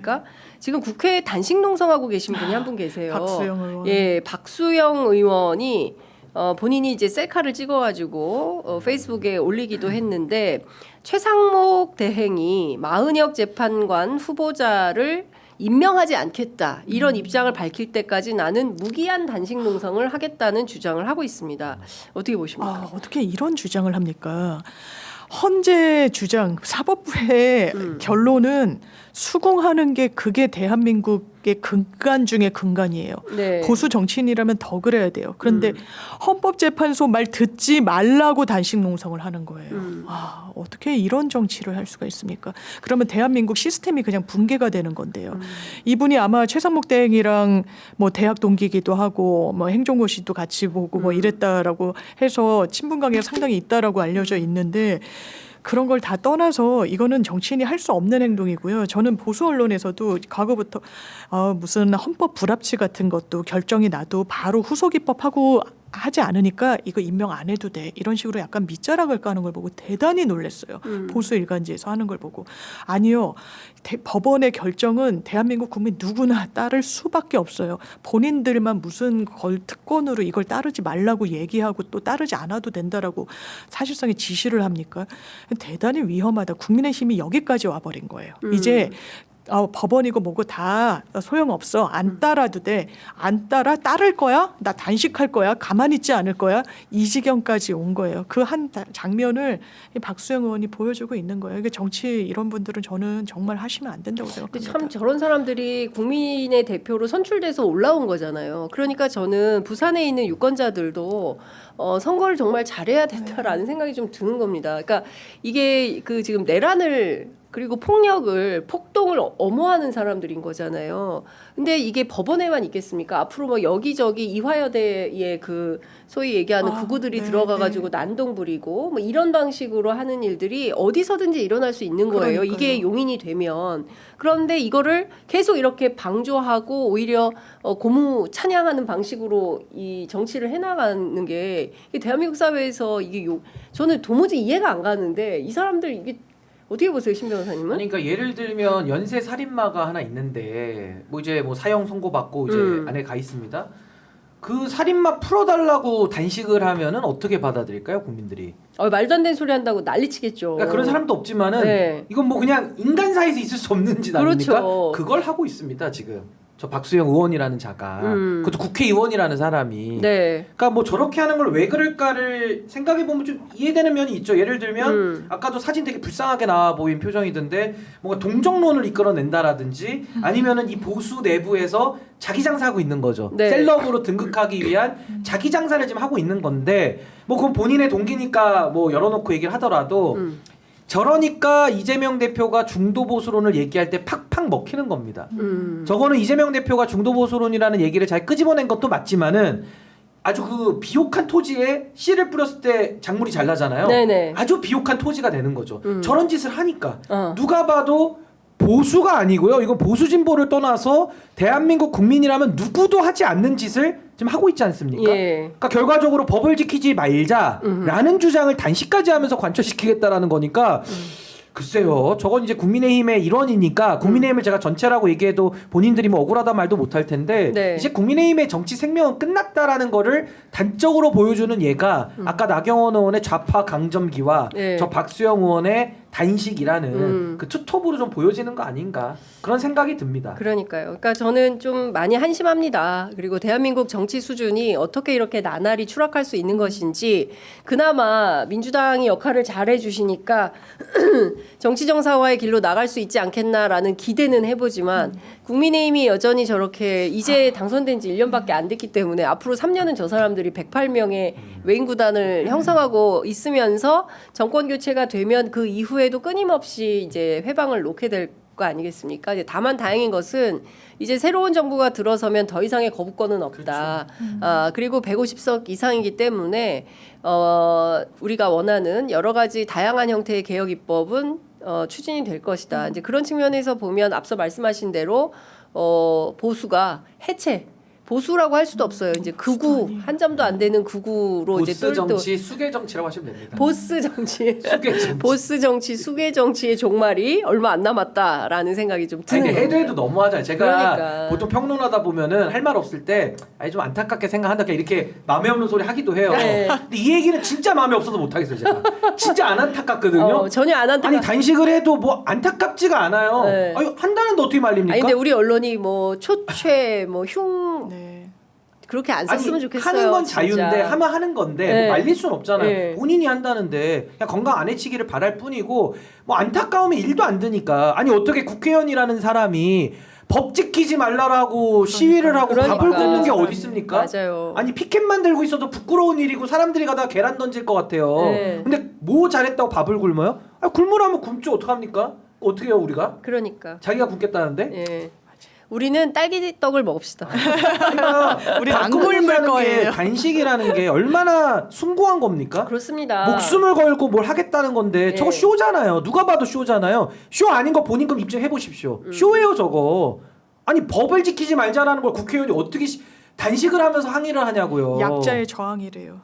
그러니까 지금 국회에 단식 농성하고 계신 분이 한 분 계세요. 박수영 의원. 예, 박수영 의원이 본인이 이제 셀카를 찍어가지고 페이스북에 올리기도 했는데 최상목 대행이 마은혁 재판관 후보자를 임명하지 않겠다 이런 입장을 밝힐 때까지 나는 무기한 단식 농성을 하겠다는 주장을 하고 있습니다. 어떻게 보십니까? 어떻게 이런 주장을 합니까? 헌재 주장 사법부의 결론은 수긍하는 게 그게 대한민국의 근간 중에 근간이에요. 네. 보수 정치인이라면 더 그래야 돼요. 그런데 헌법재판소 말 듣지 말라고 단식 농성을 하는 거예요. 어떻게 이런 정치를 할 수가 있습니까? 그러면 대한민국 시스템이 그냥 붕괴가 되는 건데요. 이분이 아마 최상목 대행이랑 뭐 대학 동기기도 하고 뭐 행정고시도 같이 보고 뭐 이랬다라고 해서 친분 관계가 상당히 있다라고 알려져 있는데 그런 걸 다 떠나서 이거는 정치인이 할 수 없는 행동이고요. 저는 보수 언론에서도 과거부터 무슨 헌법 불합치 같은 것도 결정이 나도 바로 후속 입법하고 하지 않으니까 이거 임명 안 해도 돼. 이런 식으로 약간 밑자락을 까는 걸 보고 대단히 놀랐어요. 보수 일간지에서 하는 걸 보고. 아니요. 법원의 결정은 대한민국 국민 누구나 따를 수밖에 없어요. 본인들만 무슨 특권으로 이걸 따르지 말라고 얘기하고 또 따르지 않아도 된다라고 사실상의 지시를 합니까? 대단히 위험하다. 국민의 힘이 여기까지 와버린 거예요. 이제 법원이고 뭐고 다 소용없어. 안 따라도 돼. 안 따를 거야? 나 단식할 거야? 가만히 있지 않을 거야? 이 지경까지 온 거예요. 그 한 장면을 박수영 의원이 보여주고 있는 거예요. 이게 정치 이런 분들은 저는 정말 하시면 안 된다고 생각합니다. 참 저런 사람들이 국민의 대표로 선출돼서 올라온 거잖아요. 그러니까 저는 부산에 있는 유권자들도 선거를 정말 잘해야 된다라는 생각이 좀 드는 겁니다. 그러니까 이게 그 지금 내란을 그리고 폭동을 엄호하는 사람들인 거잖아요. 근데 이게 법원에만 있겠습니까? 앞으로 뭐 여기저기 이화여대의 그 소위 얘기하는 극우들이 들어가가지고 난동 부리고 뭐 이런 방식으로 하는 일들이 어디서든지 일어날 수 있는 거예요. 그러니까요. 이게 용인이 되면. 그런데 이거를 계속 이렇게 방조하고 오히려 고무 찬양하는 방식으로 이 정치를 해나가는 게 대한민국 사회에서 이게 저는 도무지 이해가 안 가는데 이 사람들 이게 어떻게 보세요, 신 변호사님은? 아니, 그러니까 예를 들면 연쇄 살인마가 하나 있는데 뭐 이제 뭐 사형 선고받고 이제 안에 가 있습니다. 그 살인마 풀어달라고 단식을 하면은 어떻게 받아들일까요, 국민들이? 말도 안 되는 소리 한다고 난리치겠죠. 그러니까 그런 사람도 없지만은 네. 이건 뭐 그냥 인간 사이에서 있을 수 없는 짓 아닙니까? 그렇죠. 그걸 하고 있습니다 지금. 저 박수영 의원이라는 자가 그것도 국회의원이라는 사람이 네. 그러니까 뭐 저렇게 하는 걸 왜 그럴까를 생각해 보면 좀 이해되는 면이 있죠. 예를 들면 아까도 사진 되게 불쌍하게 나와 보인 표정이던데 뭔가 동정론을 이끌어낸다라든지 아니면은 이 보수 내부에서 자기 장사하고 있는 거죠. 네. 셀럽으로 등극하기 위한 자기 장사를 지금 하고 있는 건데 뭐 그건 본인의 동기니까 뭐 열어놓고 얘기를 하더라도 저러니까 이재명 대표가 중도 보수론을 얘기할 때 팍팍 먹히는 겁니다. 저거는 이재명 대표가 중도 보수론이라는 얘기를 잘 끄집어낸 것도 맞지만은 아주 그 비옥한 토지에 씨를 뿌렸을 때 작물이 잘 나잖아요. 네네. 아주 비옥한 토지가 되는 거죠. 저런 짓을 하니까 누가 봐도 보수가 아니고요. 이건 보수 진보를 떠나서 대한민국 국민이라면 누구도 하지 않는 짓을 지금 하고 있지 않습니까? 예. 그러니까 결과적으로 법을 지키지 말자라는 주장을 단식까지 하면서 관철시키겠다라는 거니까 글쎄요. 저건 이제 국민의힘의 일원이니까 국민의힘을 제가 전체라고 얘기해도 본인들이 뭐 억울하다 말도 못할 텐데 네. 이제 국민의힘의 정치 생명은 끝났다라는 거를 단적으로 보여주는 예가 아까 나경원 의원의 좌파 강점기와 네. 저 박수영 의원의 단식이라는 그 투톱으로 좀 보여지는 거 아닌가 그런 생각이 듭니다. 그러니까요. 그러니까 저는 좀 많이 한심합니다. 그리고 대한민국 정치 수준이 어떻게 이렇게 나날이 추락할 수 있는 것인지 그나마 민주당이 역할을 잘해 주시니까 정치 정상화의 길로 나갈 수 있지 않겠나라는 기대는 해보지만 국민의힘이 여전히 저렇게 이제 당선된 지 1년밖에 안 됐기 때문에 앞으로 3년은 저 사람들이 108명의 외인 구단을 형성하고 있으면서 정권 교체가 되면 그 이후에도 끊임없이 이제 회방을 놓게 될 거 아니겠습니까? 이제 다만 다행인 것은 이제 새로운 정부가 들어서면 더 이상의 거부권은 없다. 그리고 150석 이상이기 때문에 우리가 원하는 여러 가지 다양한 형태의 개혁 입법은 추진이 될 것이다. 이제 그런 측면에서 보면 앞서 말씀하신 대로 보수가 보수라고 할 수도 없어요. 이제 극우 한 점도 안 되는 극우로 이제 보스 똘똘 정치, 수계 정치라고 하시면 됩니다. 보스 정치, 수계 정치. 보스 정치, 수계 정치의 종말이 얼마 안 남았다라는 생각이 좀 아니, 드는 근데 거예요. 해도 너무하잖아요. 제가 그러니까. 보통 평론하다 보면은 할 말 없을 때 아니 좀 안타깝게 생각한다 이렇게 마음에 없는 소리 하기도 해요. 네. 근데 이 얘기는 진짜 마음에 없어서 못 하겠어요. 제가 진짜 안 안타깝거든요. 전혀 안 한다. 아니 단식을 해도 뭐 안타깝지가 않아요. 네. 아니 한다는데 어떻게 말립니까? 아니 근데 우리 언론이 뭐 초최 뭐 흉 네. 그렇게 안 썼으면 아니, 좋겠어요. 하는 건 진짜. 자유인데 하면 하는 건데 네. 뭐 말릴 순 없잖아요. 네. 본인이 한다는데 그냥 건강 안 해치기를 바랄 뿐이고 뭐 안타까움이 일도 안 드니까 아니 어떻게 국회의원이라는 사람이 법 지키지 말라라고 시위를 하고 그러니까. 밥을 굶는 게 어디 있습니까? 맞아요. 아니 피켓만 들고 있어도 부끄러운 일이고 사람들이 가다가 계란 던질 것 같아요. 네. 근데 뭐 잘했다고 밥을 굶어요? 아, 굶으라면 굶죠. 어떡합니까? 어떻게 해요 우리가? 그러니까. 자기가 굶겠다는데? 예. 우리는 딸기떡을 먹읍시다. 그러니까 우리 안 밥그릇이라는 굶을 게, 거예요. 단식이라는 게 얼마나 숭고한 겁니까? 그렇습니다. 목숨을 걸고 뭘 하겠다는 건데 저거 예. 쇼잖아요. 누가 봐도 쇼잖아요. 쇼 아닌 거 본인 건 입증해 보십시오. 쇼예요 저거. 아니 법을 지키지 말자라는 걸 국회의원이 어떻게 단식을 하면서 항의를 하냐고요. 약자의 저항이래요.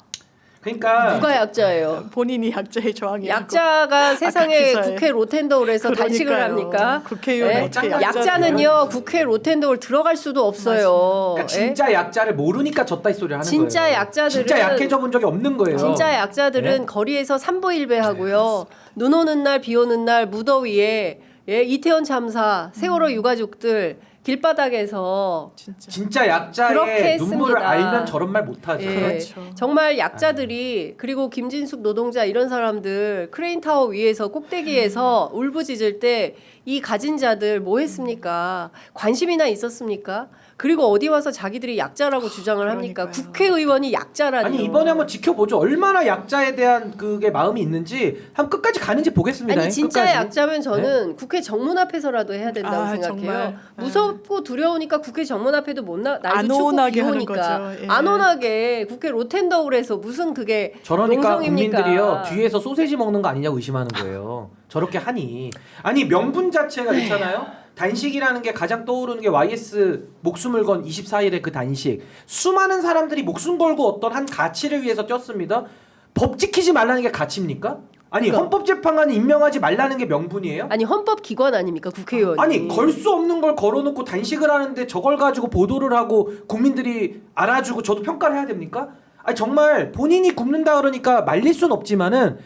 그러니까 누가 약자예요? 본인이 약자의 저항이라고. 약자가 세상에 기사에. 국회 로텐더홀에서 단식을 그러니까요. 합니까? 국회의원이 예? 어떻게 약자는요 국회 로텐더홀 들어갈 수도 없어요. 그러니까 진짜 약자를 모르니까 졌다 이 소리를 하는 진짜 거예요. 약자들은- 진짜 약해져 본 적이 없는 거예요. 진짜 약자들은 네? 거리에서 삼보일배하고요. 눈 오는 날, 비 오는 날, 무더위에 이태원 참사, 세월호 유가족들 길바닥에서 진짜. 약자의 그렇게 눈물을 했습니다. 알면 저런 말 못하죠. 예, 그렇죠. 정말 약자들이 그리고 김진숙 노동자 이런 사람들 크레인 타워 위에서 꼭대기에서 울부짖을 때 이 가진 자들 뭐 했습니까? 관심이나 있었습니까? 그리고 어디 와서 자기들이 약자라고 주장을 합니까? 그러니까요. 국회의원이 약자라니요. 아니 이번에 한번 지켜보죠. 얼마나 약자에 대한 그게 마음이 있는지 한번 끝까지 가는지 보겠습니다. 아니 진짜 끝까지. 약자면 저는 국회 정문 앞에서라도 해야 된다고 아, 생각해요. 정말. 무섭고 두려우니까 국회 정문 앞에도 못 나. 날도 안 춥고 오나게 비 하는 오니까 거죠. 예. 안 오나게 국회 로텐더홀에서 무슨 그게 저러니까 농성입니까? 국민들이요 뒤에서 소세지 먹는 거 아니냐고 의심하는 거예요. 저렇게 하니 아니 명분 자체가 있잖아요. 단식이라는 게 가장 떠오르는 게 YS 목숨을 건 24일의 그 단식. 수많은 사람들이 목숨 걸고 어떤 한 가치를 위해서 뛰었습니다. 법 지키지 말라는 게 가치입니까? 아니 그러니까. 헌법재판관을 임명하지 말라는 게 명분이에요? 아니 헌법 기관 아닙니까 국회의원이? 아니 걸 수 없는 걸 걸어놓고 단식을 하는데 저걸 가지고 보도를 하고 국민들이 알아주고 저도 평가를 해야 됩니까? 아니 정말 본인이 굶는다 그러니까 말릴 순 없지만은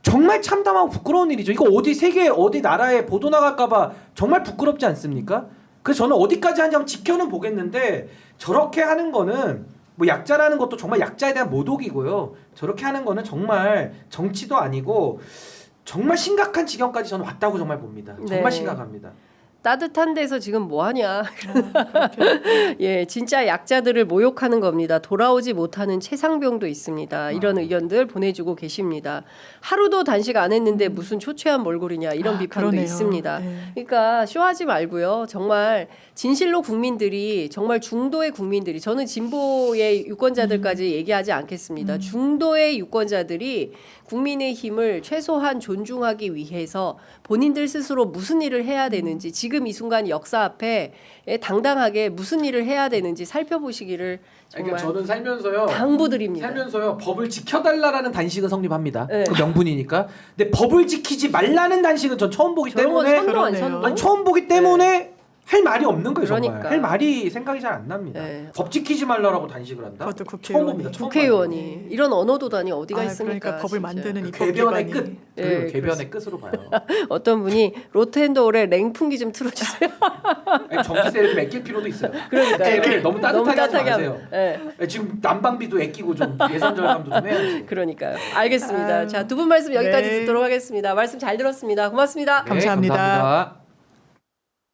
정말 참담하고 부끄러운 일이죠. 이거 어디 세계 어디 나라에 보도 나갈까봐 정말 부끄럽지 않습니까? 그래서 저는 어디까지 하는지 한번 지켜는 보겠는데 저렇게 하는 거는 뭐 약자라는 것도 정말 약자에 대한 모독이고요. 저렇게 하는 거는 정말 정치도 아니고 정말 심각한 지경까지 저는 왔다고 정말 봅니다. 정말 네. 심각합니다. 따뜻한 데서 지금 뭐 하냐. 예, 진짜 약자들을 모욕하는 겁니다. 돌아오지 못하는 최상병도 있습니다. 이런 의견들 보내주고 계십니다. 하루도 단식 안 했는데 무슨 초췌한 몰골이냐 이런 비판도 그러네요. 있습니다. 네. 그러니까 쇼하지 말고요. 정말 진실로 국민들이 정말 중도의 국민들이 저는 진보의 유권자들까지 얘기하지 않겠습니다. 중도의 유권자들이 국민의 힘을 최소한 존중하기 위해서 본인들 스스로 무슨 일을 해야 되는지 지금 이 순간 역사 앞에 당당하게 무슨 일을 해야 되는지 살펴보시기를 정말 그러니까 저는 살면서요. 당부드립니다. 살면서요 법을 지켜달라라는 단식은 성립합니다. 네. 그 명분이니까. 근데 법을 지키지 말라는 단식은 전 처음 보기 저런 건 때문에 선도 안 그러네요. 선도? 아니 처음 보기 때문에 할 말이 없는 거예요. 정말 그러니까. 할 말이 생각이 잘 안 납니다. 네. 법 지키지 말라라고 단식을 한다. 그것도 처음 국회의원이. 봅니다. 처음 국회의원이 이런 언어도단이 어디가 아, 있습니까? 그러니까 법을 진짜. 만드는 이 봐요. 궤변의 법기관이. 끝. 예, 그리고 궤변의 끝으로 봐요. 어떤 분이 로텐더홀의 랭풍기 좀 틀어주세요. 아니, 전기세를 좀 아낄 필요도 있어요. 그러니까요. 이렇게 너무 따뜻하게 하지 마세요. 예. 아니, 지금 난방비도 아끼고 좀 예산 절감도 좀 해야지. 그러니까요. 알겠습니다. 아유. 자, 두 분 말씀 여기까지 네. 듣도록 하겠습니다. 말씀 잘 들었습니다. 고맙습니다. 네, 감사합니다. 감사합니다.